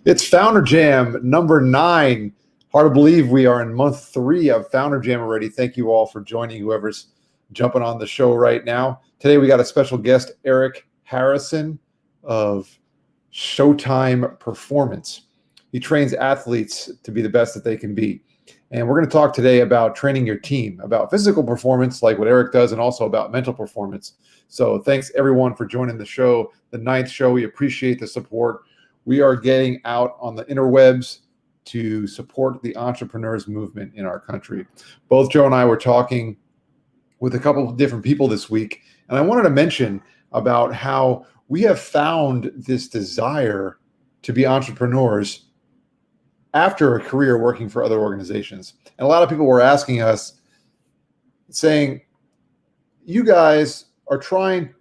It's Founder Jam number 9. Hard to believe we are in month 3 of Founder Jam already. Thank you all for joining, whoever's jumping on the show right now. Today we got a special guest, Eric Harrison of Showtime Performance. He trains athletes to be the best that they can be. And we're going to talk today about training your team, about physical performance, like what Eric does, and also about mental performance. So thanks everyone for joining the show, the 9th show. We appreciate the support. We are getting out on the interwebs to support the entrepreneurs movement in our country. Both Joe and I were talking with a couple of different people this week, and I wanted to mention about how we have found this desire to be entrepreneurs after a career working for other organizations. And a lot of people were asking us, saying, you guys are trying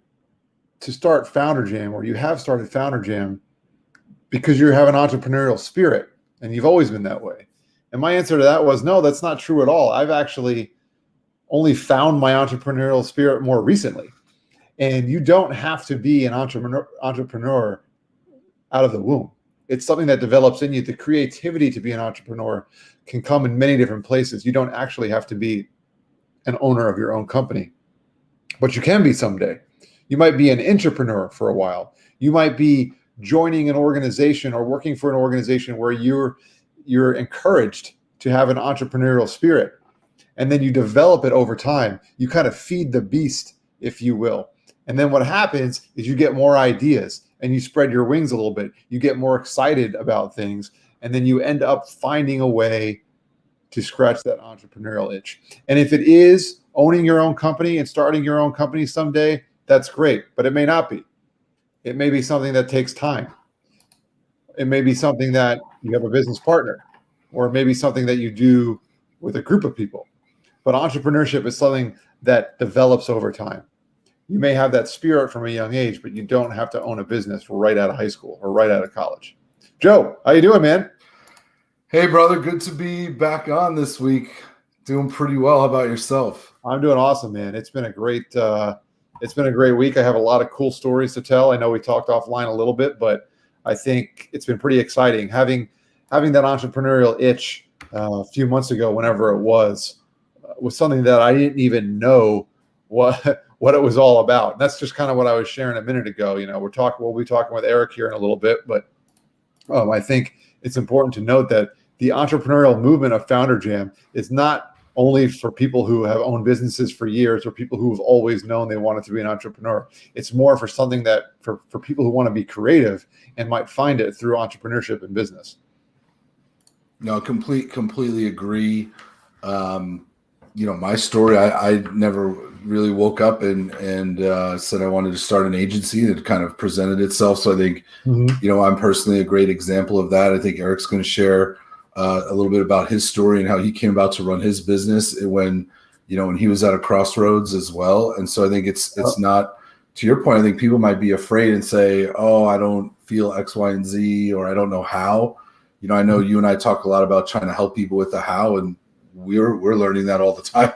to start Founder Jam, or you have started Founder Jam, because you have an entrepreneurial spirit and you've always been that way. And my answer to that was, no, that's not true at all. I've actually only found my entrepreneurial spirit more recently. And you don't have to be an entrepreneur out of the womb. It's something that develops in you. The creativity to be an entrepreneur can come in many different places. You don't actually have to be an owner of your own company, but you can be someday. You might be an entrepreneur for a while. You might be joining an organization or working for an organization where you're encouraged to have an entrepreneurial spirit, and then you develop it over time. You kind of feed the beast, if you will. And then what happens is you get more ideas and you spread your wings a little bit. You get more excited about things, and then you end up finding a way to scratch that entrepreneurial itch. And if it is owning your own company and starting your own company someday, that's great, but it may not be. It may be something that takes time. It may be something that you have a business partner, or it may be something that you do with a group of people. But entrepreneurship is something that develops over time. You may have that spirit from a young age, but you don't have to own a business right out of high school or right out of college. Joe, how you doing, man? Hey, brother. Good to be back on this week. Doing pretty well. How about yourself? I'm doing awesome, man. It's been a great week. I have a lot of cool stories to tell. I know we talked offline a little bit, but I think it's been pretty exciting. Having that entrepreneurial itch a few months ago, whenever it was something that I didn't even know what it was all about. And that's just kind of what I was sharing a minute ago. You know, we'll be talking with Eric here in a little bit, but I think it's important to note that the entrepreneurial movement of Founder Jam is not only for people who have owned businesses for years or people who have always known they wanted to be an entrepreneur. It's more for something that for people who want to be creative and might find it through entrepreneurship and business. No, completely agree. My story, I never really woke up and said I wanted to start an agency. It kind of presented itself. So I think, I'm personally a great example of that. I think Eric's going to share a little bit about his story and how he came about to run his business when he was at a crossroads as well. And so I think it's not, to your point, I think people might be afraid and say, oh, I don't feel X, Y, and Z, or I don't know how. I know you and I talk a lot about trying to help people with the how, and we're learning that all the time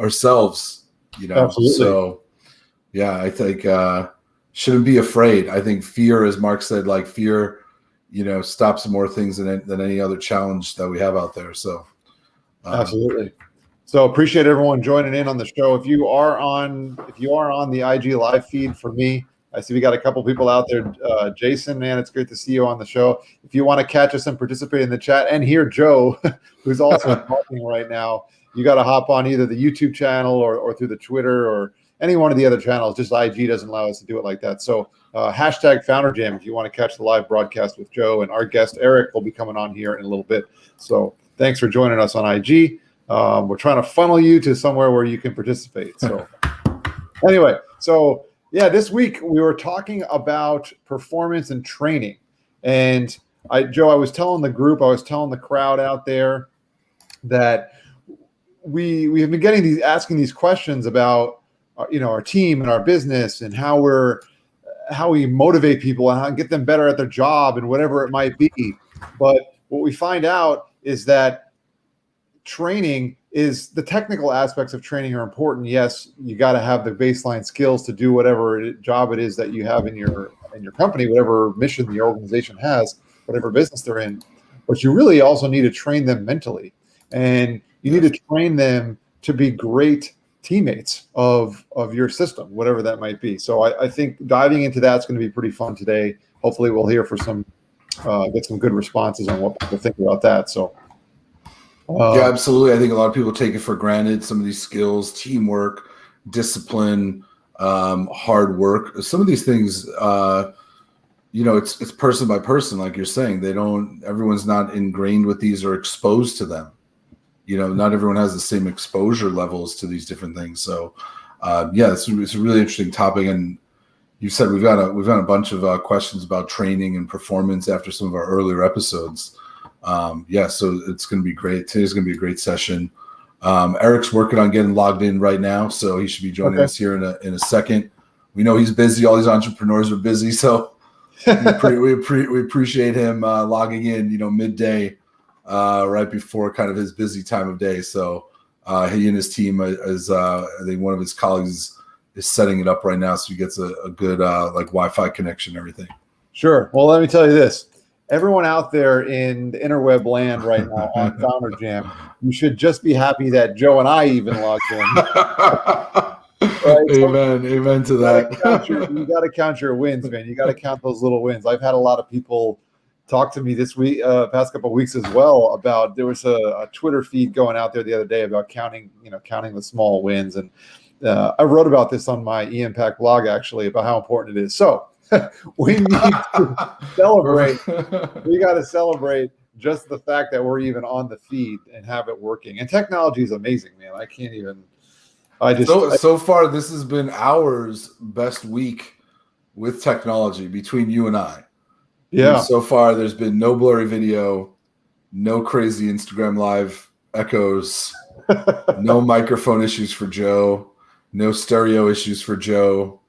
ourselves, Absolutely. So yeah, I think shouldn't be afraid. I think fear, as Mark said, like fear, stops more things than any other challenge that we have out there. So absolutely. So appreciate everyone joining in on the show. If you are on the IG live feed for me, I see we got a couple people out there. Jason, man, it's great to see you on the show. If you want to catch us and participate in the chat and hear Joe, who's also talking right now, you got to hop on either the YouTube channel or through the Twitter or any one of the other channels. Just IG doesn't allow us to do it like that. So hashtag Founder Jam if you want to catch the live broadcast with Joe, and our guest Eric will be coming on here in a little bit. So thanks for joining us on IG. We're trying to funnel you to somewhere where you can participate. So anyway, yeah, this week we were talking about performance and training. And Joe, I was telling the crowd out there that we have been asking these questions about our team and our business and how we motivate people and how to get them better at their job and whatever it might be. But what we find out is that training is the technical aspects of training are important. Yes, you got to have the baseline skills to do whatever job it is that you have in your company, whatever mission the organization has. whatever business they're in. But you really also need to train them mentally, and you need to train them to be great teammates of your system, whatever that might be. So I think diving into that's going to be pretty fun today. Hopefully we'll hear for get some good responses on what people think about that. So yeah, absolutely. I think a lot of people take it for granted. Some of these skills, teamwork, discipline, hard work, some of these things, it's person by person, like you're saying. Everyone's not ingrained with these or exposed to them. Not everyone has the same exposure levels to these different things. So, it's a really interesting topic. And you said we've got a bunch of questions about training and performance after some of our earlier episodes. So it's going to be great. Today's going to be a great session. Eric's working on getting logged in right now, so he should be joining us here in a second. We know he's busy. All these entrepreneurs are busy, so we appreciate him logging in, midday, right before kind of his busy time of day. So he and his team, I think one of his colleagues is setting it up right now, so he gets a good Wi-Fi connection and everything. Sure. Well, let me tell you this. Everyone out there in the interweb land right now on Founder Jam, you should just be happy that Joe and I even logged in. Right? Amen to that. You got to count your wins, man. You got to count those little wins. I've had a lot of people talk to me this week, past couple of weeks as well, about there was a Twitter feed going out there the other day about counting the small wins. And I wrote about this on my eImpact blog, actually, about how important it is. So we need to celebrate. We got to celebrate just the fact that we're even on the feed and have it working. And technology is amazing, man. I can't even. So far, this has been our best week with technology between you and I. Yeah. And so far, there's been no blurry video, no crazy Instagram live echoes, no microphone issues for Joe, no stereo issues for Joe.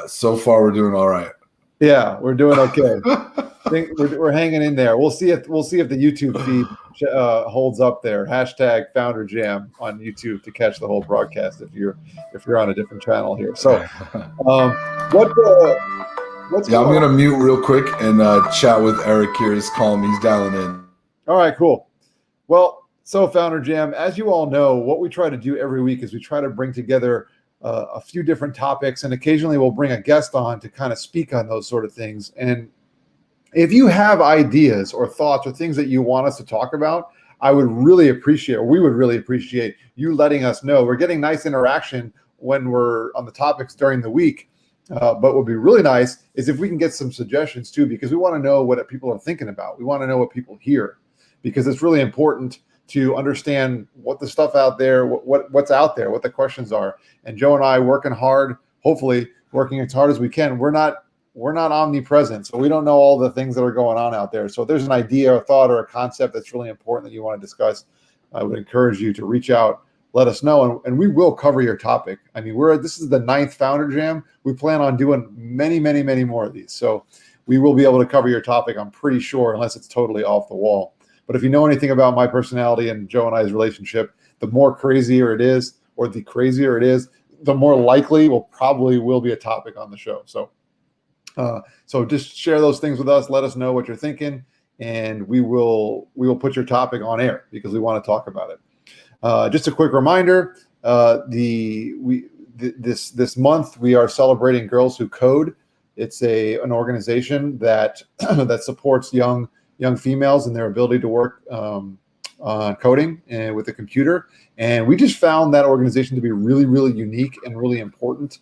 So far, we're doing all right. Yeah, we're doing okay. I think we're hanging in there. We'll see if the YouTube feed holds up there. # Founder Jam on YouTube to catch the whole broadcast if you're on a different channel here. So, what's I'm going to mute real quick and chat with Eric here. He's calling me. He's dialing in. All right, cool. Well, so Founder Jam, as you all know, what we try to do every week is we try to bring together a few different topics, and occasionally we'll bring a guest on to kind of speak on those sort of things. And if you have ideas or thoughts or things that you want us to talk about, we would really appreciate you letting us know. We're getting nice interaction when we're on the topics during the week. But what would be really nice is if we can get some suggestions too, because we want to know what people are thinking about. We want to know what people hear, because it's really important to understand what the stuff out there, what's out there, what the questions are. And Joe and I working hard, hopefully working as hard as we can. We're not omnipresent, so we don't know all the things that are going on out there. So if there's an idea or thought or a concept that's really important that you want to discuss, I would encourage you to reach out, let us know, and we will cover your topic. I mean, this is the 9th Founder Jam. We plan on doing many, many, many more of these. So we will be able to cover your topic, I'm pretty sure, unless it's totally off the wall. But if you know anything about my personality and Joe and I's relationship, the more crazier it is, or the crazier it is, the more likely will be a topic on the show. So just share those things with us. Let us know what you're thinking, and we will put your topic on air because we want to talk about it. Just a quick reminder: this month we are celebrating Girls Who Code. It's an organization that that supports young females in their ability to work on coding and with the computer. And we just found that organization to be really, really unique and really important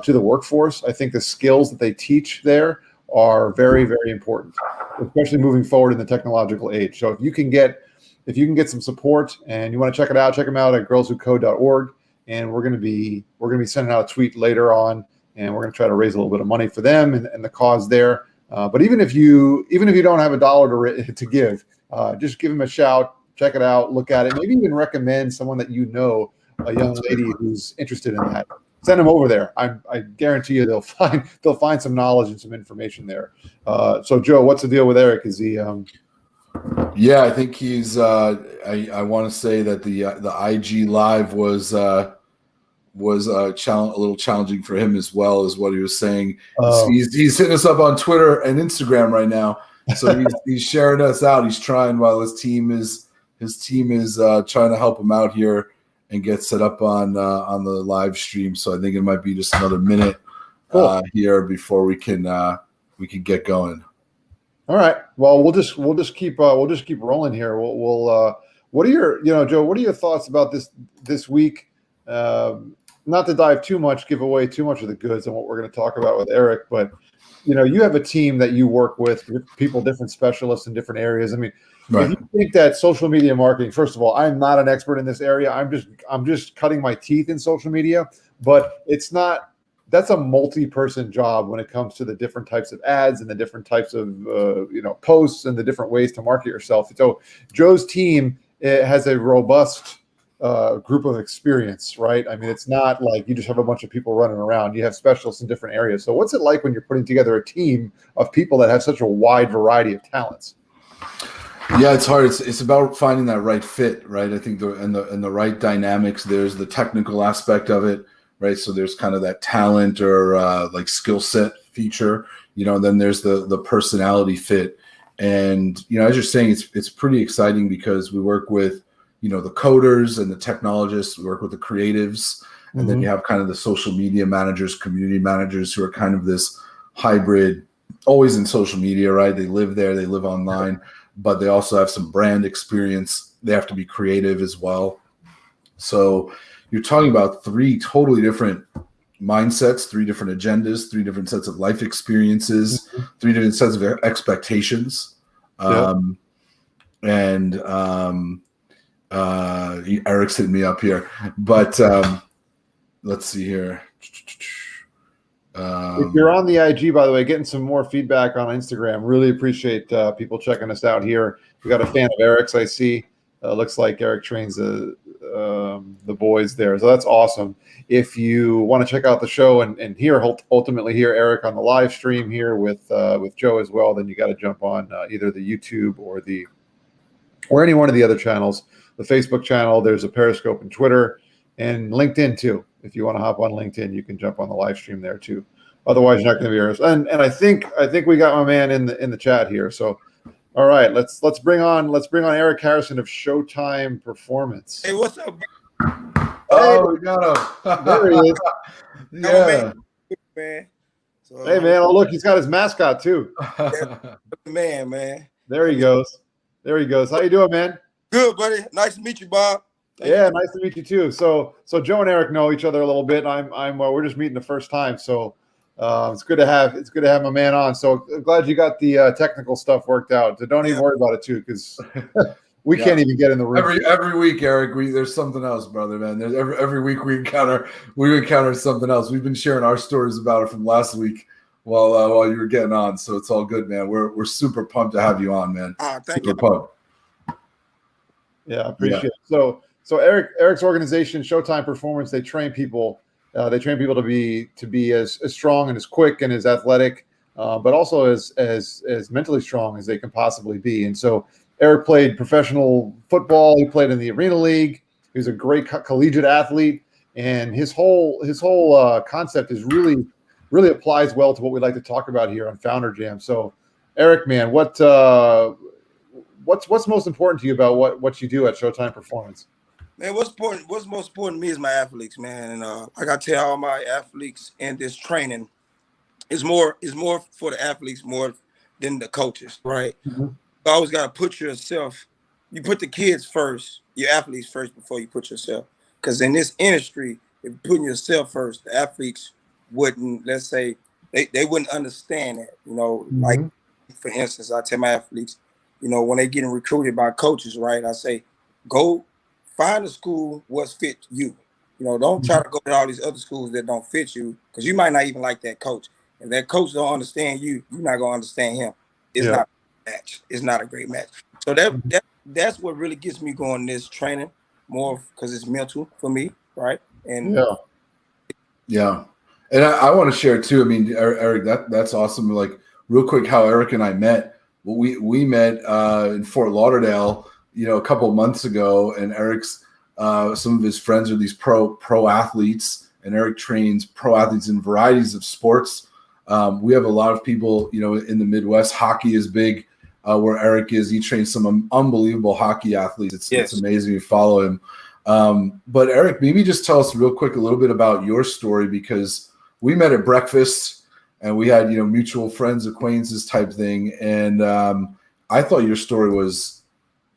to the workforce. I think the skills that they teach there are very, very important, especially moving forward in the technological age. So if you can get some support and you want to check it out, check them out at girlswhocode.org. And we're going to be sending out a tweet later on, and we're going to try to raise a little bit of money for them and the cause there. But even if you don't have $1 to give, just give them a shout, check it out, look at it, maybe even recommend someone that you know, a young lady who's interested in that. Send them over there. I guarantee you they'll find some knowledge and some information there. So Joe, what's the deal with Eric? Is he? Yeah, I think he's. I want to say that the IG live was a little challenging for him as well, as what he was saying. He's hitting us up on Twitter and Instagram right now. So he's sharing us out. He's trying while his team is trying to help him out here and get set up on the live stream. So I think it might be just another minute here before we can get going. All right. Well, we'll just keep rolling here. We'll what are your Joe? What are your thoughts about this week? Not to dive too much, give away too much of the goods on what we're going to talk about with Eric, but you have a team that you work with, people, different specialists in different areas. I mean, right. If you think that social media marketing, first of all, I'm not an expert in this area. I'm just cutting my teeth in social media, but it's not. That's a multi-person job when it comes to the different types of ads and the different types of posts and the different ways to market yourself. So Joe's team has a robust group of experience, right? I mean, it's not like you just have a bunch of people running around. You have specialists in different areas. So what's it like when you're putting together a team of people that have such a wide variety of talents? Yeah, it's hard. It's about finding that right fit, right? I think the right dynamics. There's the technical aspect of it, right? So there's kind of that talent or like skill set feature, and then there's the personality fit. And as you're saying, it's pretty exciting because we work with the coders and the technologists. We work with the creatives, and then you have kind of the social media managers, community managers who are kind of this hybrid, always in social media, right? They live there, they live online, but they also have some brand experience. They have to be creative as well. So you're talking about three totally different mindsets, three different agendas, three different sets of life experiences, three different sets of expectations. Eric's hitting me up here, but let's see here. If you're on the IG, by the way, getting some more feedback on Instagram. Really appreciate people checking us out here. We got a fan of Eric's, I see. Looks like Eric trains the boys there, so that's awesome. If you want to check out the show and ultimately hear Eric on the live stream here with Joe as well, then you got to jump on either the YouTube or any one of the other channels. The Facebook channel, there's a Periscope and Twitter and LinkedIn too. If you want to hop on LinkedIn, you can jump on the live stream there too. Otherwise, you're not going to be here. And I think we got my man in the chat here. So, all right, let's bring on Eric Harrison of Showtime Performance. Hey, what's up? Oh, we got him. There he is. Yeah, man. So, hey, man. Oh, look, he's got his mascot too. Man. There he goes. How you doing, man? Good, buddy. Nice to meet you, Bob. Yeah, nice to meet you too. So Joe and Eric know each other a little bit. We're just meeting the first time. So it's good to have my man on. So I'm glad you got the technical stuff worked out. So don't even worry about it too, because we can't even get in the room. Every week, Eric, there's something else, brother, man. There's every week we encounter something else. We've been sharing our stories about it from last week while you were getting on. So it's all good, man. We're super pumped to have you on, man. Thank you. Pumped. Yeah, I appreciate it. So Eric's organization, Showtime Performance, they train people. They train people to be as strong and as quick and as athletic, but also as mentally strong as they can possibly be. And so Eric played professional football. He played in the Arena League. He was a great collegiate athlete, and his whole concept is really applies well to what we like to talk about here on Founder Jam. So, Eric, man, what's most important to you about what you do at Showtime Performance? Man, what's most important to me is my athletes, man. And like I tell all my athletes in this training, it's more for the athletes more than the coaches, right? You always got to put yourself. You put the kids first, your athletes first before you put yourself. Because in this industry, if you're putting yourself first, the athletes wouldn't. Let's say they wouldn't understand that. Like for instance, I tell my athletes, when they getting recruited by coaches, right? I say, go find a school what's fit you. Don't try to go to all these other schools that don't fit you, because you might not even like that coach. If that coach don't understand you, you're not gonna understand him. It's not a match. It's not a great match. So that's what really gets me going this training more, because it's mental for me, right? And yeah. And I want to share too. I mean, Eric, that's awesome. Like real quick, how Eric and I met. Well, we met in Fort Lauderdale, a couple of months ago, and Eric's some of his friends are these pro athletes, and Eric trains pro athletes in varieties of sports. We have a lot of people, in the Midwest. Hockey is big where Eric is. He trains some unbelievable hockey athletes. It's amazing to follow him. But Eric, maybe just tell us real quick a little bit about your story, because we met at breakfast and we had, mutual friends, acquaintances type thing. And I thought your story was,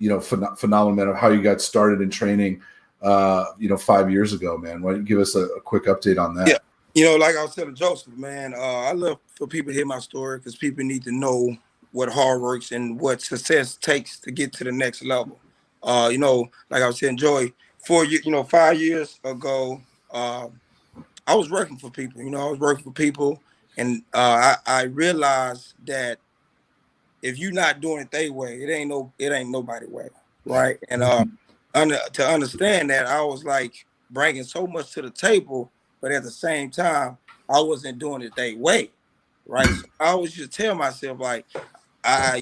phenomenal, man, of how you got started in training, 5 years ago, man. Why don't you give us a quick update on that? Yeah. Like I was telling Joseph, man, I love for people to hear my story, because people need to know what hard works and what success takes to get to the next level. Like I was saying, Joey, 5 years ago, I was working for people. And I realized that if you're not doing it their way, it ain't nobody way, right? And to understand that, I was like bringing so much to the table, but at the same time, I wasn't doing it their way, right? So I always just tell myself, like, I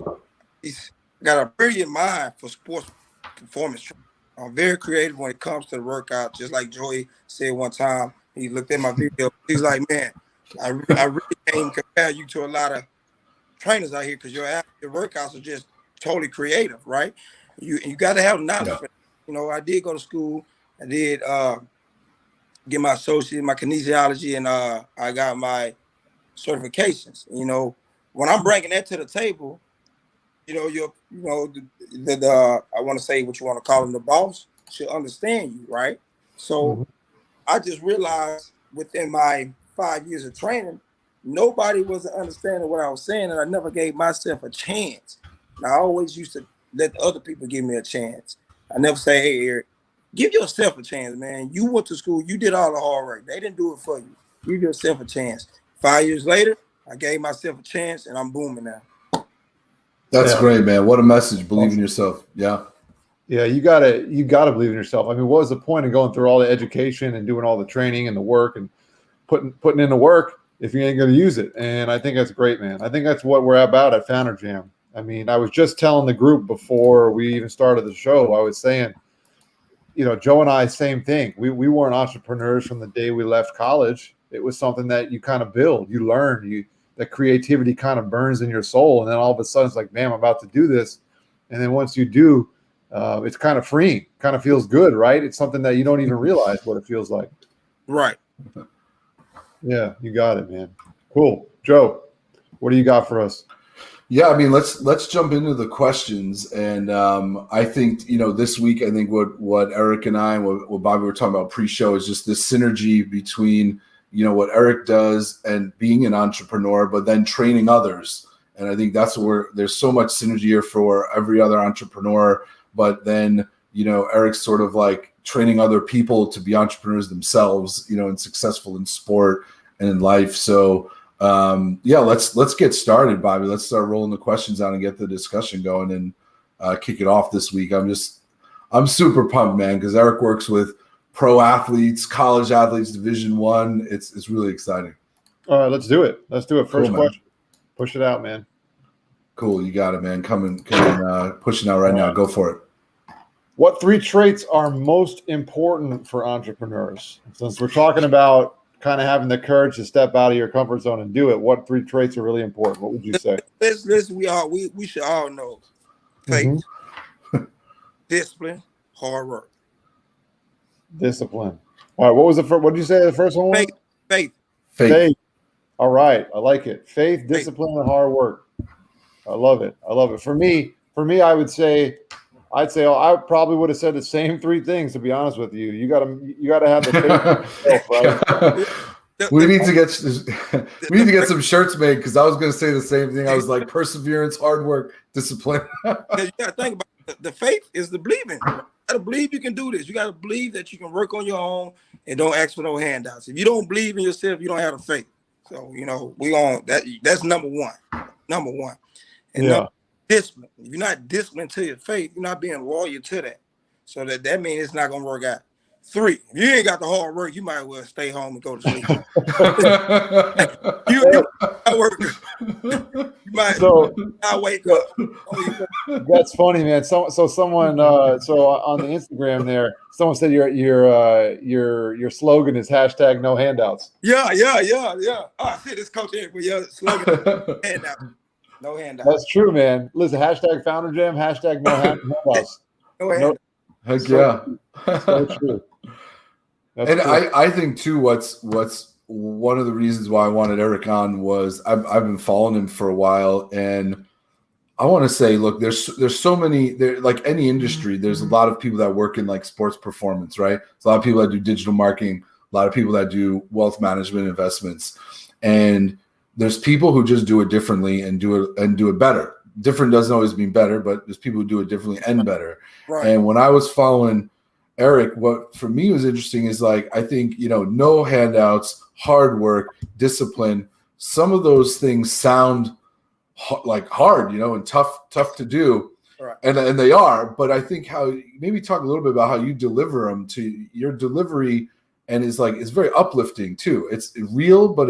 got a brilliant mind for sports performance training. I'm very creative when it comes to the workout. Just like Joey said one time, he looked at my video. He's like, man, I really can't compare you to a lot of trainers out here, because your workouts are just totally creative, right? You got to have knowledge. Yeah. I did go to school. I did get my associate, my kinesiology, and I got my certifications. When I'm bringing that to the table, I want to say what you want to call him, the boss should understand you, right? So I just realized within my 5 years of training, nobody was understanding what I was saying, and I never gave myself a chance. And I always used to let the other people give me a chance. I never say, hey, Eric, give yourself a chance, man. You went to school, you did all the hard work. They didn't do it for you. Give yourself a chance. 5 years later, I gave myself a chance, and I'm booming now. That's great, man. What a message. Believe in yourself. Yeah. Yeah, you gotta believe in yourself. I mean, what was the point of going through all the education and doing all the training and the work and putting in the work if you ain't going to use it? And I think that's great, man. I think that's what we're about at Founder Jam. I mean, I was just telling the group before we even started the show, I was saying, Joe and I, same thing. We weren't entrepreneurs from the day we left college. It was something that you kind of build, you learn, that creativity kind of burns in your soul. And then all of a sudden it's like, man, I'm about to do this. And then once you do, it's kind of freeing, kind of feels good, right? It's something that you don't even realize what it feels like. Right. Yeah, you got it, man. Cool. Joe, what do you got for us? Yeah, I mean, let's jump into the questions. And I think, this week, I think what Eric and I, what Bobby were talking about pre-show is just this synergy between, what Eric does and being an entrepreneur, but then training others. And I think that's where there's so much synergy here for every other entrepreneur. But then, Eric's sort of like training other people to be entrepreneurs themselves, and successful in sport and in life. So, let's get started, Bobby. Let's start rolling the questions out and get the discussion going and kick it off this week. I'm super pumped, man, because Eric works with pro athletes, college athletes, Division I. It's really exciting. All right, let's do it. First cool, question. Push it out, man. Cool, you got it, man. Coming, pushing out right now. Go for it. What 3 traits are most important for entrepreneurs? Since we're talking about kind of having the courage to step out of your comfort zone and do it, what 3 traits are really important? What would you say? Listen, we should all know faith, discipline, hard work. Discipline. All right, what was what did you say the first one was? Faith. All right, I like it. Faith, discipline, and hard work. I love it. For me, I would say, I probably would have said the same 3 things, to be honest with you. You gotta have the faith in yourself, right? We need to get some shirts made, because I was going to say the same thing. I was like, perseverance, hard work, discipline. You got to think about it. The faith is the believing. You got to believe you can do this. You got to believe that you can work on your own and don't ask for no handouts. If you don't believe in yourself, you don't have the faith. So, we on that. That's number one. And discipline. If you're not disciplined to your faith, you're not being loyal to that. So that means it's not going to work out. 3, if you ain't got the hard work, you might as well stay home and go to sleep. you work. You might not wake up. That's funny, man. So someone on the Instagram there, someone said your slogan is #no handouts. Yeah. Oh, shit, this coach here for your slogan handouts. No handouts. That's true, man. Listen, hashtag Founder Jam, hashtag no handouts. No No, handouts. Heck so, yeah. so true. That's And cool. I think too, what's one of the reasons why I wanted Eric on was I've been following him for a while, and I want to say, look, there's so many there, like any industry, there's a lot of people that work in like sports performance, right? There's a lot of people that do digital marketing, a lot of people that do wealth management investments, and there's people who just do it differently and do it better. Different doesn't always mean better, but there's people who do it differently and better. Right. And when I was following Eric, what for me was interesting is like, I think, no handouts, hard work, discipline, some of those things sound like hard, and tough to do. Right. And they are, but I think maybe talk a little bit about how you deliver them to your delivery, and it's very uplifting too. It's real, but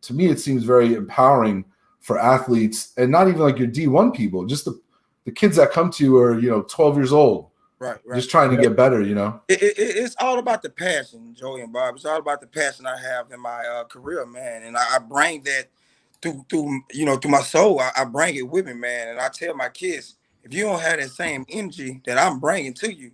to me, it seems very empowering for athletes, and not even like your D1 people, just the kids that come to you are, 12 years old. Right. Just trying to get better, It's all about the passion, Joey and Bob. It's all about the passion I have in my career, man. And I bring that through my soul. I bring it with me, man. And I tell my kids, if you don't have that same energy that I'm bringing to you,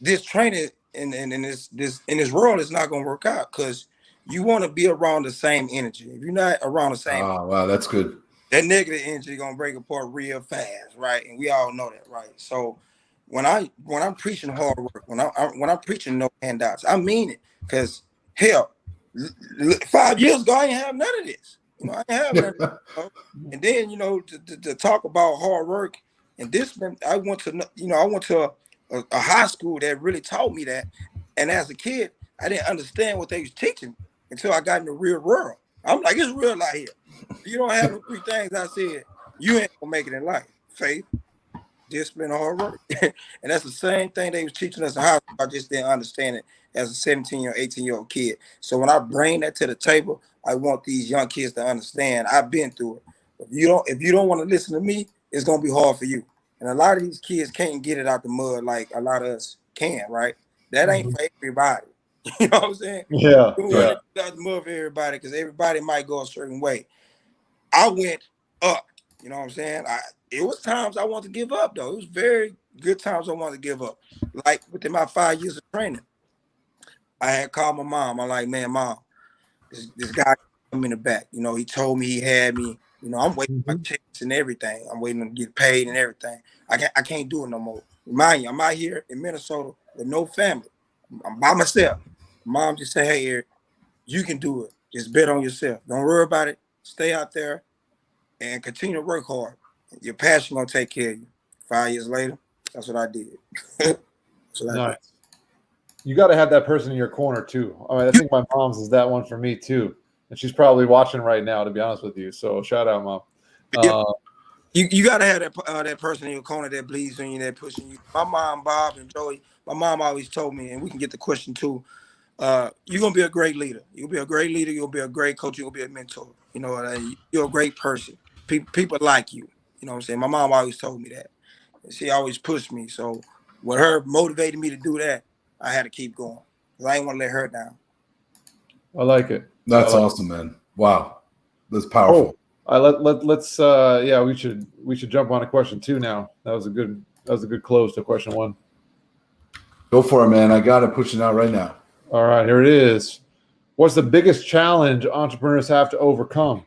this training in this world is not going to work out, because you want to be around the same energy. If you're not around the same, wow, that's good. That negative energy gonna break apart real fast, right? And we all know that, right? So when I'm preaching hard work, when I'm preaching no handouts, I mean it. Because hell, 5 years ago I didn't have none of this. I didn't have none of this. And then to talk about hard work and discipline, I went to a high school that really taught me that. And as a kid, I didn't understand what they was teaching until I got in the real world. I'm like, it's real out here. If you don't have the three things I said, you ain't gonna make it in life. Faith, discipline, hard work. And that's the same thing they was teaching us in high school. I just didn't understand it as a 17 or 18-year-old kid. So when I bring that to the table, I want these young kids to understand I've been through it. If you don't want to listen to me, it's gonna be hard for you. And a lot of these kids can't get it out the mud like a lot of us can, right? That ain't for everybody. You know what I'm saying? Yeah. Out the mud for everybody, because everybody might go a certain way. I went up. You know what I'm saying? It was times I wanted to give up, though. It was very good times I wanted to give up. Like within my 5 years of training, I had called my mom. I'm like, man, Mom, this guy came in the back. He told me he had me. I'm waiting for my checks and everything. I'm waiting to get paid and everything. I can't do it no more. Remind you, I'm out here in Minnesota with no family. I'm by myself. Mom just said, hey, Eric, you can do it. Just bet on yourself. Don't worry about it. Stay out there and continue to work hard. Your passion gonna take care of you. 5 years later, that's what I did. Nice. You got to have that person in your corner too. I think my mom's is that one for me too, and she's probably watching right now, to be honest with you. So shout out, Mom. You got to have that person in your corner that believes in you, that pushing you. My mom, Bob, and Joey. My mom always told me, and we can get the question too. You're gonna be a great leader. You'll be a great leader. You'll be a great coach. You'll be a mentor. You're a great person. People like you. You know what I'm saying? My mom always told me that. And she always pushed me. So with her motivating me to do that, I had to keep going. I ain't want to let her down. I like it. That's awesome, man. Wow, that's powerful. Let's we should jump on to question 2 now. That was a good close to question 1. Go for it, man. I got it pushing out right now. All right, here it is. What's the biggest challenge entrepreneurs have to overcome?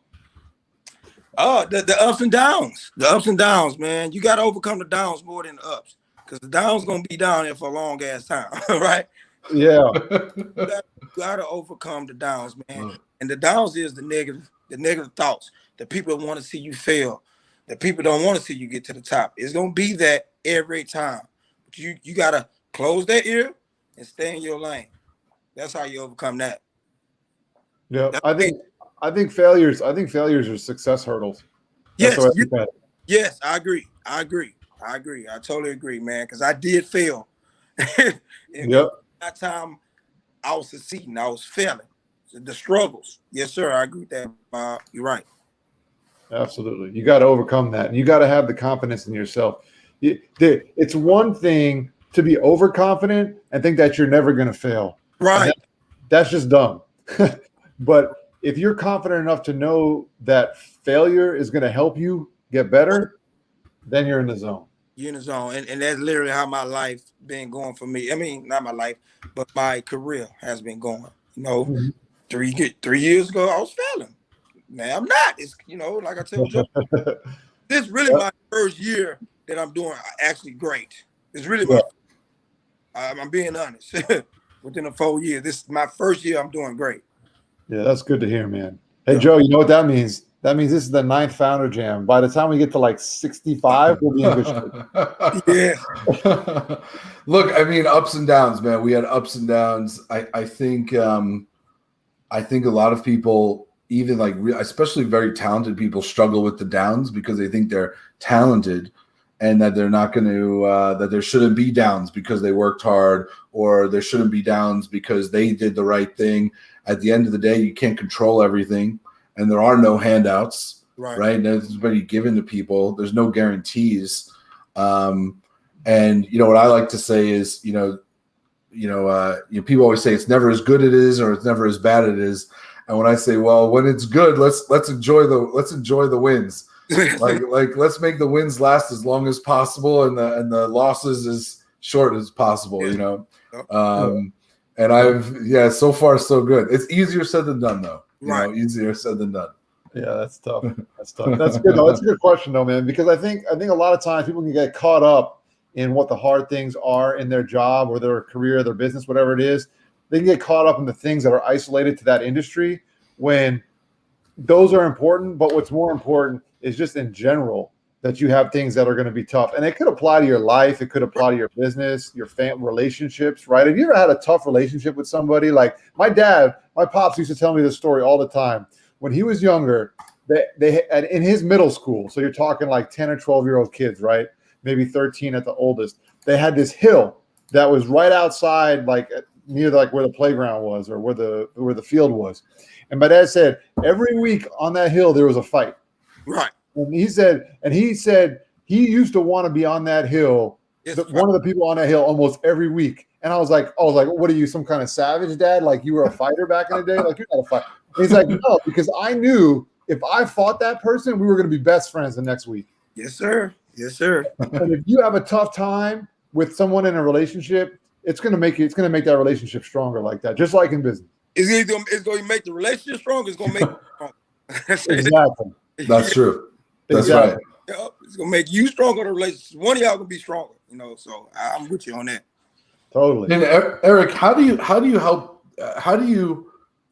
The ups and downs. The ups and downs, man. You got to overcome the downs more than the ups, because the downs gonna be down there for a long ass time, right? Yeah. You got to overcome the downs, man. And the downs is the negative thoughts. The people that want to see you fail. The people don't want to see you get to the top. It's gonna be that every time. But you gotta close that ear and stay in your lane. That's how you overcome that. Yeah, I think failures are success hurdles. Yes, I agree. I totally agree, man. Because I did fail. That time I was succeeding. I was failing. The struggles. Yes, sir. I agree with that, Bob. You're right. Absolutely. You got to overcome that. And you got to have the confidence in yourself. It's one thing to be overconfident and think that you're never going to fail. Right. That's just dumb. But if you're confident enough to know that failure is going to help you get better, then you're in the zone. You're in the zone. And that's literally how my life been going for me. I mean, not my life, but my career has been going. You know, Mm-hmm. 3 years ago, I was failing. Now I'm not. It's, you know, like I told Joe, this is really my first year that I'm doing actually great. It's really I'm being honest. Within the 4 years, this is my first year I'm doing great. Yeah, that's good to hear, man. Hey, Joe, you know what that means? That means this is the 9th Founder Jam. By the time we get to like 65, we'll be in good shape. Yeah. Look, I mean, ups and downs, man. We had ups and downs. I think a lot of people, even like especially very talented people, struggle with the downs because they think they're talented and that they're not going to that there shouldn't be downs because they worked hard, or there shouldn't be downs because they did the right thing. At the end of the day, you can't control everything, and there are no handouts, right? There's nobody given to people. There's no guarantees. And you know what I like to say is, people always say it's never as good as it is, or it's never as bad as it is. And when I say, well, when it's good, let's enjoy the wins. like let's make the wins last as long as possible, and the losses as short as possible. You know, and so far so good. It's easier said than done, though. You know, easier said than done. Yeah, that's tough. That's tough. That's good though. That's a good question though, man. Because I think a lot of times people can get caught up in what the hard things are in their job or their career, their business, whatever it is. They can get caught up in the things that are isolated to that industry, when those are important. But what's more important is just in general that you have things that are going to be tough. And it could apply to your life. It could apply to your business, your family relationships, right? Have you ever had a tough relationship with somebody? Like my pops used to tell me this story all the time. When he was younger, they in his middle school, so you're talking like 10 or 12-year-old kids, right? Maybe 13 at the oldest. They had this hill that was right outside, like near like where the playground was or where the field was. And my dad said every week on that hill there was a fight. Right. And he said he used to want to be on that hill, one of the people on that hill almost every week. And I was like, what are you, some kind of savage, Dad? Like you were a fighter back in the day? Like you're not a fighter. And he's like, no, because I knew if I fought that person, we were going to be best friends the next week. Yes, sir. Yes, sir. And if you have a tough time with someone in a relationship, it's going to make that relationship stronger like that, just like in business. It's going to make the relationship stronger. It's going to make it stronger. Exactly. That's true. That's exactly. right. Yep. It's going to make you stronger. The relationship. One of y'all going to be stronger. You know, so I'm with you on that. Totally. And Eric, how do you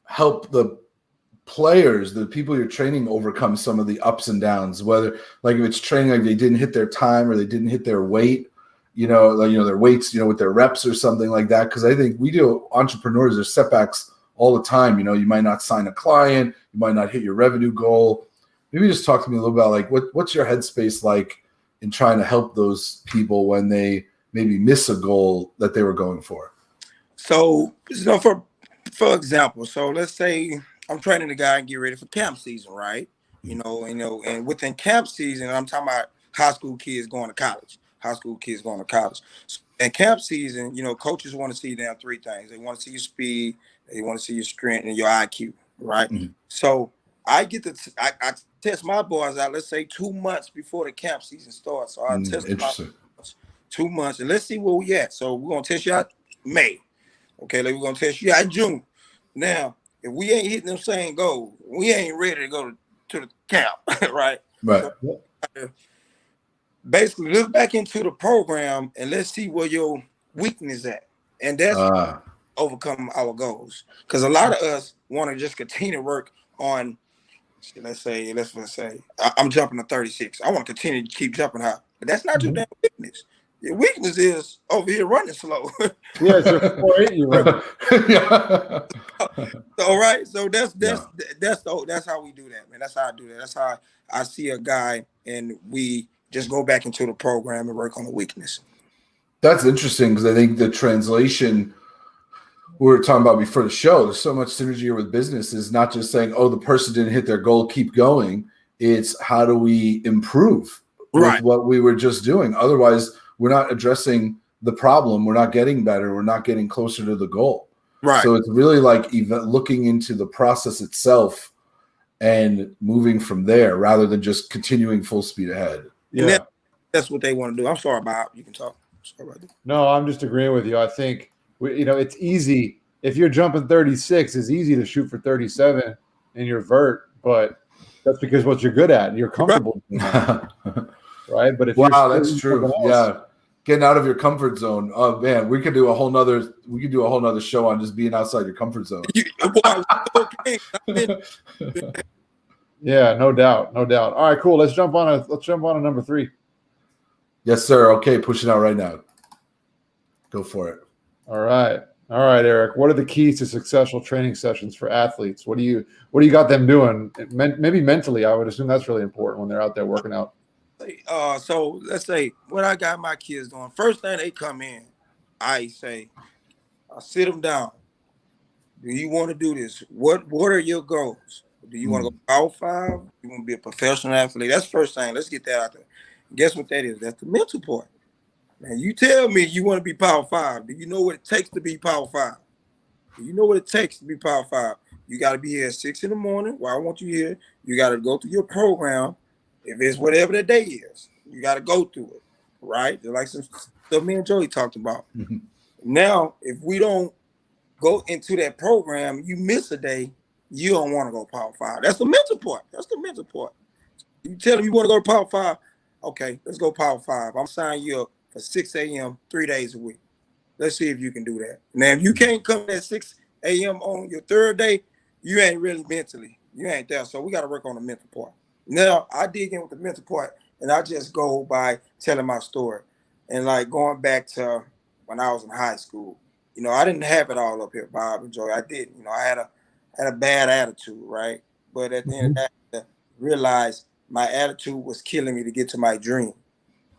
help the players, the people you're training, overcome some of the ups and downs, whether like if it's training, like they didn't hit their time or they didn't hit their weight, their weights, with their reps or something like that. Because I think we do entrepreneurs, there's setbacks all the time. You might not sign a client, you might not hit your revenue goal. Maybe just talk to me a little about like what's your headspace like in trying to help those people when they maybe miss a goal that they were going for. So, for example, so let's say I'm training a guy and get ready for camp season, right? And within camp season, I'm talking about high school kids going to college. So in camp season, coaches want to see them three things. They want to see your speed, they want to see your strength, and your IQ, right? Mm-hmm. So I test my boys out, let's say 2 months before the camp season starts. So I test them out 2 months, and let's see where we at. So we're going to test you out May. Okay, we're going to test you out June. Now, if we ain't hitting them same goals, we ain't ready to go to the camp, right? Right. So, basically, look back into the program and let's see where your weakness at. And that's overcome our goals. Because a lot of us want to just continue to work on, let's say, I'm jumping to 36. I want to continue to keep jumping high. But that's not your damn weakness. Your weakness is over here running slow. Yeah, it's your 480 running. Yeah. So right, so that's how we do that, man. That's how I do that. That's how I see a guy, and we just go back into the program and work on the weakness. That's interesting because I think the translation we were talking about before the show, there's so much synergy here with business. Is not just saying, oh, the person didn't hit their goal, keep going. It's how do we improve with what we were just doing? Otherwise, we're not addressing the problem. We're not getting better. We're not getting closer to the goal. Right. So it's really like looking into the process itself and moving from there rather than just continuing full speed ahead. Yeah. That's what they want to do. I'm sorry, Bob. You can talk. Sorry about that. No, I'm just agreeing with you. I think it's easy if you're jumping 36. It's easy to shoot for 37 in your vert, but that's because what you're good at. You're comfortable doing that, right? But if that's true. Yeah, getting out of your comfort zone. Oh man, we could do a whole nother show on just being outside your comfort zone. Yeah, no doubt. All right, cool. Let's jump on to number 3. Yes, sir. Okay, pushing out right now. Go for it. All right, Eric. What are the keys to successful training sessions for athletes? What do you got them doing? Maybe mentally, I would assume that's really important when they're out there working out. So let's say what I got my kids doing. First thing they come in, I sit them down. Do you want to do this? What are your goals? Do you want to go Power 5? You want to be a professional athlete? That's the first thing. Let's get that out there. Guess what that is? That's the mental part. Now, you tell me you want to be Power 5. Do you know what it takes to be Power 5? Do you know what it takes to be Power 5? You got to be here at 6 in the morning. Why I want you here? You got to go through your program. If it's whatever the day is, you got to go through it, right? Just like some stuff me and Joey talked about. Now, if we don't go into that program, you miss a day, you don't want to go Power 5. That's the mental part. You tell them you want to go to Power 5. Okay, let's go Power 5. I'm signing you up for 6 a.m. 3 days a week. Let's see if you can do that. Now, if you can't come at 6 a.m. on your third day, you ain't really mentally. You ain't there. So we got to work on the mental part. Now, I dig in with the mental part, and I just go by telling my story. And like going back to when I was in high school, I didn't have it all up here, Bob and Joey. I didn't. I had a bad attitude, right? But at the end of that, I realized my attitude was killing me to get to my dream.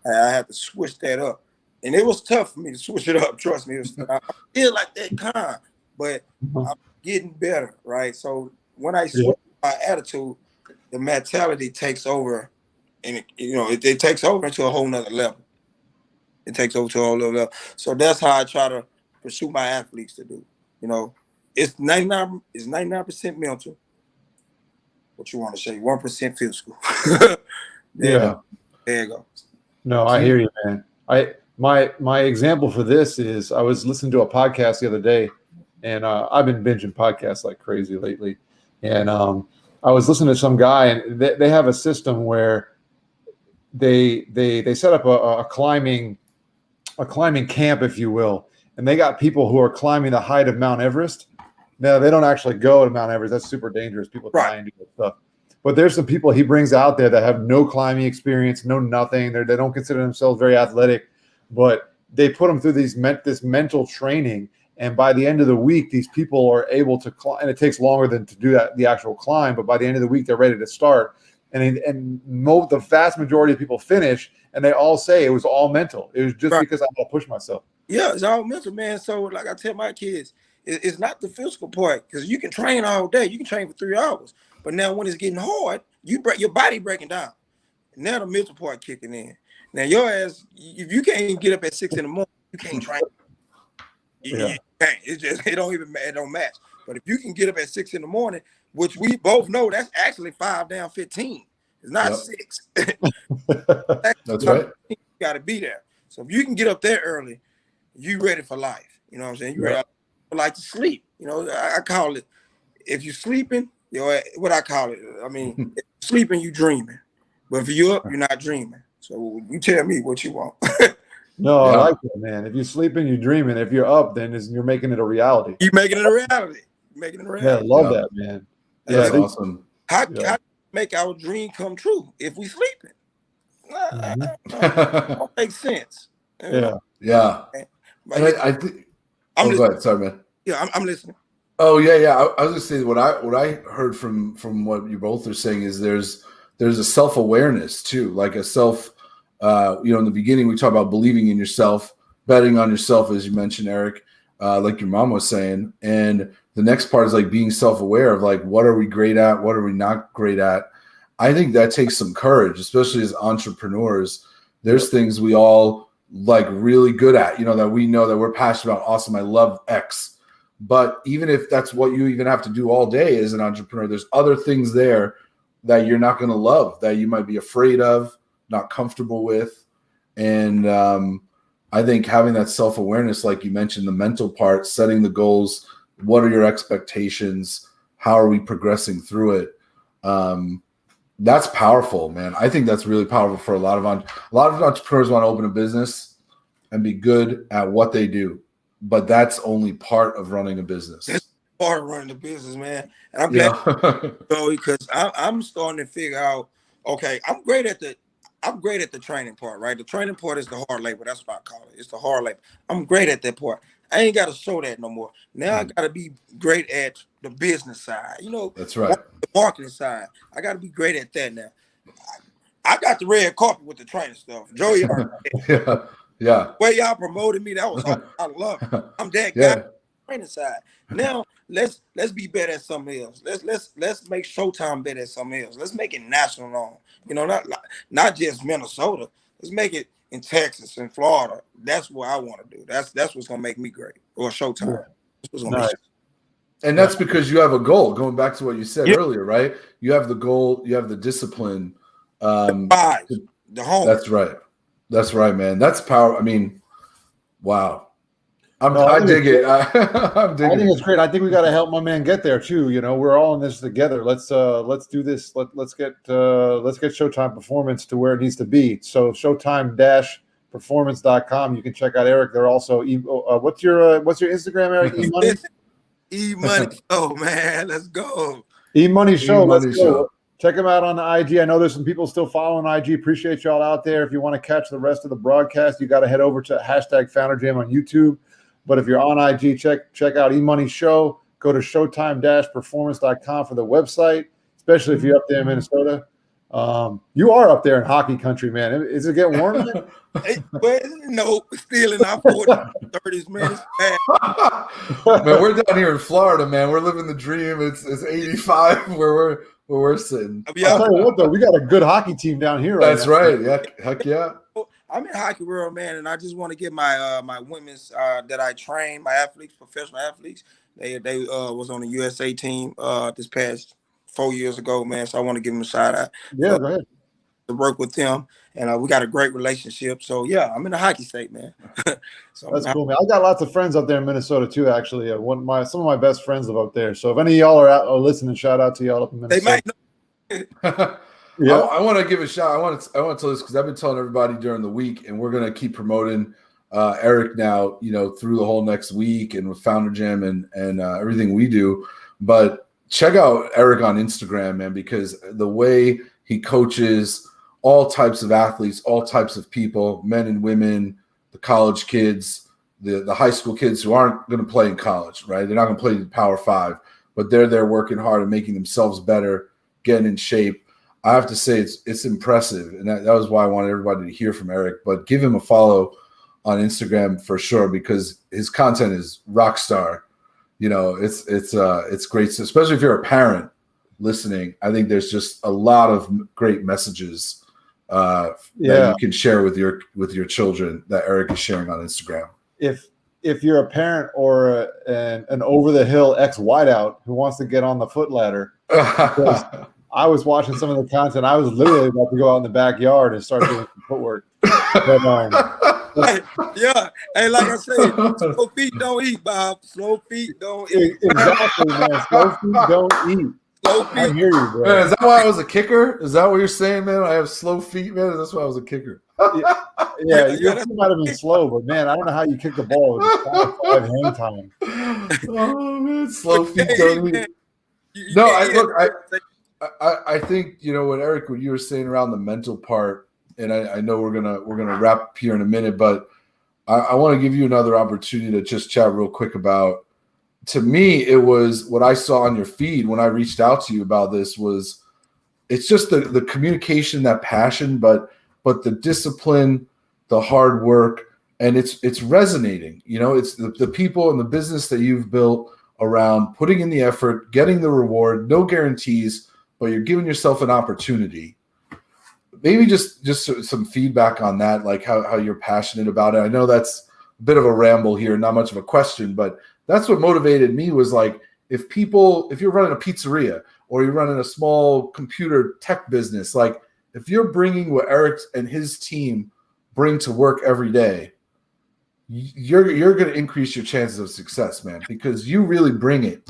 I had to switch that up. And it was tough for me to switch it up. Trust me. I feel like that kind, but I'm getting better, right? So when I switch my attitude, the mentality takes over, and it takes over into a whole nother level. It takes over to a whole nother level. So that's how I try to pursue my athletes to do. It's 99% mental. What you want to say? 1% physical. There you go. No, I hear you, man. My example for this is I was listening to a podcast the other day, and I've been binging podcasts like crazy lately. And I was listening to some guy, and they have a system where they set up a climbing camp, if you will, and they got people who are climbing the height of Mount Everest. Now, they don't actually go to Mount Everest. That's super dangerous. People try and do that stuff. But there's some people he brings out there that have no climbing experience, no nothing. They don't consider themselves very athletic, but they put them through this mental training. And by the end of the week, these people are able to climb. And it takes longer than to do the actual climb. But by the end of the week, they're ready to start. And the vast majority of people finish, and they all say it was all mental. It was just because I had to push myself. Yeah, it's all mental, man. So like I tell my kids, it's not the physical part, because you can train all day. You can train for 3 hours. But now when it's getting hard, your body breaking down. Now the mental part kicking in. Now your ass, if you can't get up at 6 in the morning, you can't train. You can't. It don't match. But if you can get up at 6 in the morning, which we both know that's actually 5 down 15. It's not 6. That's right. You got to be there. So if you can get up there early, you ready for life. You know what I'm saying? You ready for like to sleep. I call it, if you're sleeping, what I call it. I mean, if you're sleeping, you dreaming. But if you're up, you're not dreaming. So you tell me what you want. No, I like that, man. If you're sleeping, you're dreaming. If you're up, then you're making it a reality. You're making it a reality. Yeah, I love that, man. That's awesome. How make our dream come true if we sleeping? Don't make sense. Yeah. I think. Go ahead. Sorry, man. Yeah, I'm listening. Oh yeah. I was gonna say what I heard from what you both are saying is there's a self-awareness too, like a self. In the beginning we talk about believing in yourself, betting on yourself, as you mentioned, Eric, like your mom was saying, and the next part is like being self-aware of like what are we great at, what are we not great at. I think that takes some courage, especially as entrepreneurs. There's things we all like really good at, that we know that we're passionate about. Awesome, I love X. But even if that's what you even have to do all day as an entrepreneur, there's other things there that you're not going to love, that you might be afraid of, not comfortable with. And I think having that self-awareness, like you mentioned, the mental part, setting the goals, what are your expectations? How are we progressing through it? That's powerful, man. I think that's really powerful for a lot of entrepreneurs want to open a business and be good at what they do, but that's only part of running a business. That's part of running the business, man. And I'm glad because I'm starting to figure out. Okay, I'm great at the training part, right? The training part is the hard labor. That's what I call it. It's the hard labor. I'm great at that part. I ain't got to show that no more. Now I got to be great at the business side. You know, that's right. The marketing side. I got to be great at that now. I got the red carpet with the training stuff. Joey, yeah. Way y'all promoted me, that was hard. I love it. I'm that guy. Yeah. Training side. Now let's be better at something else. Let's make Showtime better at something else. Let's make it national known. You know, not just Minnesota. Let's make it in Texas and Florida. That's what I want to do. That's what's gonna make me great. Or Showtime. Nice. And that's because you have a goal. Going back to what you said earlier, right? You have the goal. You have the discipline. The home. That's right. That's right, man. That's power. I mean, wow. I dig it. I think it's great. I think we got to help my man get there too. You know, we're all in this together. Let's do this. Let's get Showtime Performance to where it needs to be. So Showtime-performance.com. You can check out Eric. They're also what's your Instagram, Eric? E-Money? E-Money Show, man. Let's go. E-Money Show. E-Money Let's Show. go. Check them out on the IG. I know there's some people still following IG. Appreciate y'all out there. If you want to catch the rest of the broadcast, you got to head over to #FounderJam on YouTube. But if you're on IG, check out E-Money Show. Go to Showtime-performance.com for the website, especially if you're up there in Minnesota. You are up there in hockey country, man. Is it getting warm? No, still in our 40s, 30s, man. Man, we're down here in Florida, man. We're living the dream. It's 85 where we're sitting. I'll tell you what, though, we got a good hockey team down here. That's right. Yeah, heck yeah. I'm in hockey world, man, and I just want to get my my women's that I train, my athletes, professional athletes. They was on the USA team this past 4 years ago, man. So I want to give them a shout out. Yeah, go ahead. To work with them, and we got a great relationship. So yeah, I'm in the hockey state, man. So that's cool, man. I got lots of friends up there in Minnesota too. Actually, some of my best friends live up there. So if any of y'all are listening, shout out to y'all up in Minnesota. They might. Yeah, I want to give a shout. I want to tell this because I've been telling everybody during the week, and we're gonna keep promoting Eric now. You know, through the whole next week and with Founder Jam and everything we do. But check out Eric on Instagram, man, because the way he coaches all types of athletes, all types of people, men and women, the college kids, the high school kids who aren't going to play in college, right? They're not going to play in Power 5, but they're there working hard and making themselves better, getting in shape. I have to say it's impressive, and that was why I wanted everybody to hear from Eric. But give him a follow on Instagram for sure because his content is rock star. You know, it's great, especially if you're a parent listening. I think there's just a lot of great messages that you can share with your children that Eric is sharing on Instagram. If you're a parent or an over the hill ex wideout who wants to get on the foot ladder. I was watching some of the content. I was literally about to go out in the backyard and start doing some footwork. But, yeah. Hey, like I said, slow feet don't eat, Bob. Slow feet don't eat. Exactly, man. Slow feet don't eat. Slow feet. I hear you, bro. Man, is that why I was a kicker? Is that what you're saying, man? I have slow feet, man. That's why I was a kicker. Yeah, your feet might have been slow, but man, I don't know how you kick the ball with 5 hang time. Oh man, slow feet don't eat. No, I think what you were saying around the mental part, and I know we're gonna wrap up here in a minute, but I want to give you another opportunity to just chat real quick about. To me, it was what I saw on your feed when I reached out to you about this was it's just the communication, that passion, but the discipline, the hard work, and it's resonating. You know, it's the people and the business that you've built around putting in the effort, getting the reward, no guarantees, but you're giving yourself an opportunity. Maybe just some feedback on that, like how you're passionate about it. I know that's a bit of a ramble here, not much of a question, but that's what motivated me was like, if you're running a pizzeria or you're running a small computer tech business, like if you're bringing what Eric and his team bring to work every day, you're going to increase your chances of success, man, because you really bring it,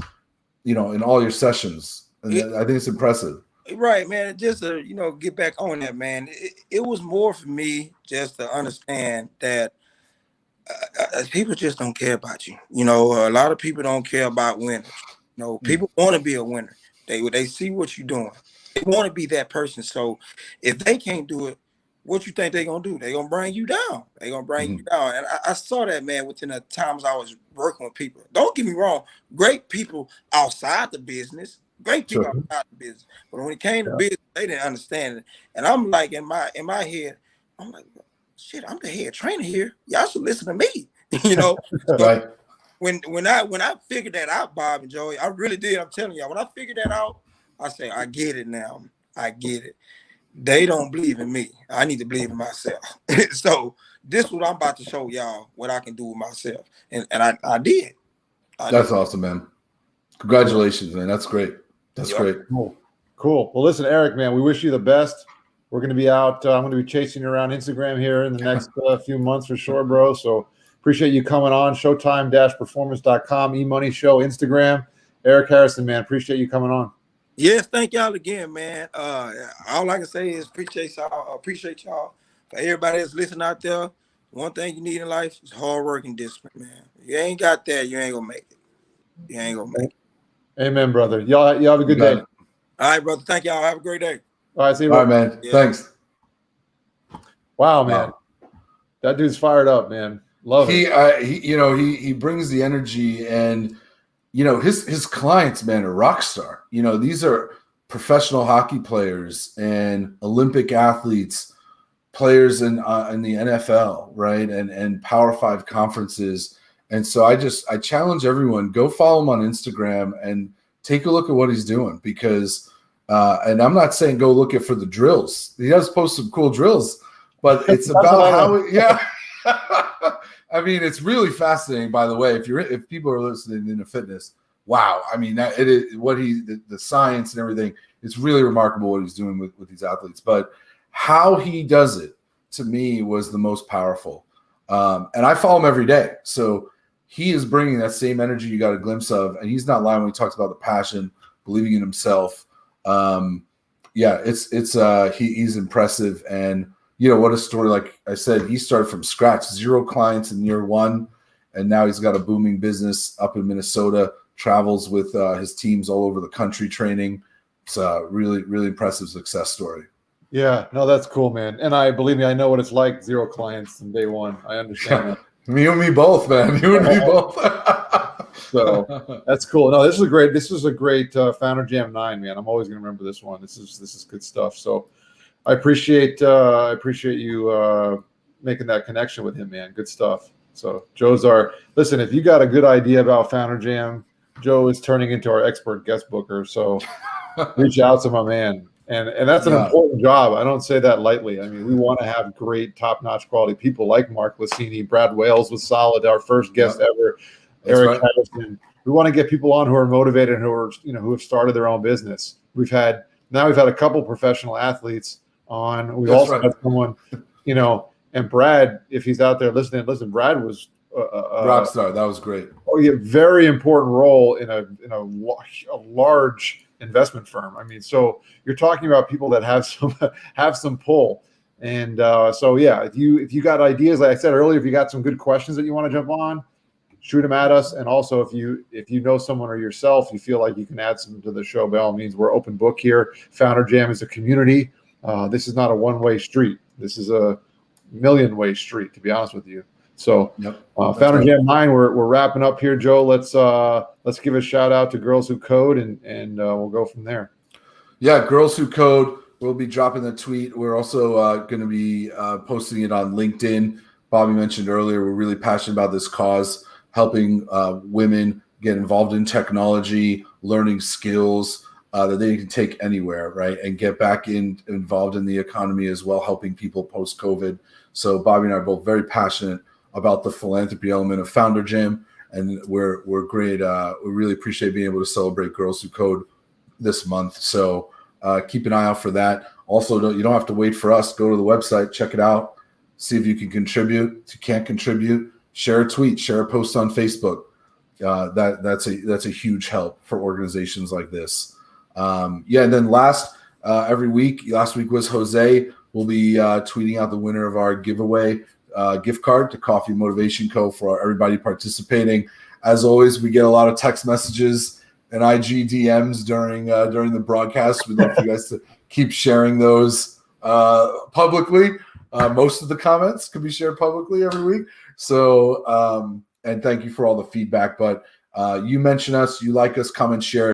in all your sessions. And I think it's impressive. Right, man. Just to, get back on that, man. It was more for me just to understand that people just don't care about you. A lot of people don't care about winners. People want to be a winner. They see what you're doing. They want to be that person. So if they can't do it, what you think they're going to do? They're going to bring you down. They're going to bring you down. And I saw that, man, within the times I was working with people. Don't get me wrong. Great people outside the business. Great people outside the business. But when it came to business, they didn't understand it. And I'm like, in my head, I'm like, shit, I'm the head trainer here. Y'all should listen to me. So right. When I figured that out, Bob and Joey, I really did. I'm telling y'all, when I figured that out, I say, I get it now. I get it. They don't believe in me. I need to believe in myself. So this is what I'm about to show y'all what I can do with myself. And I did. That's awesome, man. Congratulations, man. That's great. That's great. Cool. Well, listen, Eric, man, we wish you the best. We're going to be out. I'm going to be chasing you around Instagram here in the next few months for sure, bro. So appreciate you coming on. Showtime-performance.com, eMoney Show, Instagram. Eric Harrison, man, appreciate you coming on. Yes, thank y'all again, man. All I can say is appreciate y'all. Appreciate y'all. For everybody that's listening out there, one thing you need in life is hard work and discipline, man. If you ain't got that, you ain't gonna make it. You ain't gonna make it. Amen, brother. Y'all have a good day. All right, brother. Thank y'all. Have a great day. All right, see you. All right, man. Yeah. Thanks. Wow, man. That dude's fired up, man. Love it. He brings the energy, and his clients, man, are rock star. These are professional hockey players and Olympic athletes, players in the NFL, right? And Power 5 conferences. And so I challenge everyone, go follow him on Instagram and take a look at what he's doing, because and I'm not saying go look for the drills. He does post some cool drills, but it's about how I mean, it's really fascinating, by the way. If people are listening into fitness, wow. I mean, it is the science and everything. It's really remarkable what he's doing with these athletes. But how he does it, to me, was the most powerful. And I follow him every day. So he is bringing that same energy you got a glimpse of, and he's not lying when he talks about the passion, believing in himself. He's impressive. And what a story. Like I said, he started from scratch, 0 clients in year 1, and now he's got a booming business up in Minnesota, travels with his teams all over the country training. It's a really, really impressive success story. Yeah, no, that's cool, man. And I know what it's like, 0 clients from day 1. I understand that. You and me both, man. You and me both. So that's cool. No, this is a great Founder Jam 9, man. I'm always going to remember this one. This is good stuff. So I appreciate you making that connection with him, man. Good stuff. So listen, if you got a good idea about Founder Jam, Joe is turning into our expert guest booker. So reach out to my man. And that's an important job. I don't say that lightly. I mean, we want to have great, top-notch quality people like Mark Lassini. Brad Wales was solid, our first guest ever. Eric Harrison. We want to get people on who are motivated and who have started their own business. We've had a couple professional athletes on. We've also had someone, and Brad, if he's out there listening, Brad was rockstar. That was great. Oh yeah, very important role in a large investment firm. I mean, so you're talking about people that have some pull. And so yeah, if you got ideas, like I said earlier, if you got some good questions that you want to jump on, shoot them at us. And also, if you know someone or yourself, you feel like you can add some to the show, by all means, we're open book here. Founder Jam is a community. This is not a one-way street. This is a million-way street, to be honest with you. So, Founder Jam 9, we're wrapping up here, Joe. Let's give a shout out to Girls Who Code, and we'll go from there. Yeah, Girls Who Code. We'll be dropping the tweet. We're also going to be posting it on LinkedIn. Bobby mentioned earlier, we're really passionate about this cause, helping women get involved in technology, learning skills that they can take anywhere, right? And get back involved in the economy as well, helping people post-COVID. So Bobby and I are both very passionate about the philanthropy element of Founder Jam. and we're great. We really appreciate being able to celebrate Girls Who Code this month. So keep an eye out for that. Also, you don't have to wait for us. Go to the website, check it out, see if you can contribute. If you can't contribute, share a tweet, share a post on Facebook. That's a huge help for organizations like this. And then last week was Jose. We'll be tweeting out the winner of our giveaway gift card to Coffee Motivation Co. for everybody participating. As always, we get a lot of text messages and IG DMs during the broadcast. We'd love for you guys to keep sharing those publicly. Most of the comments can be shared publicly every week. So, and thank you for all the feedback. But you mention us, you like us, come and share.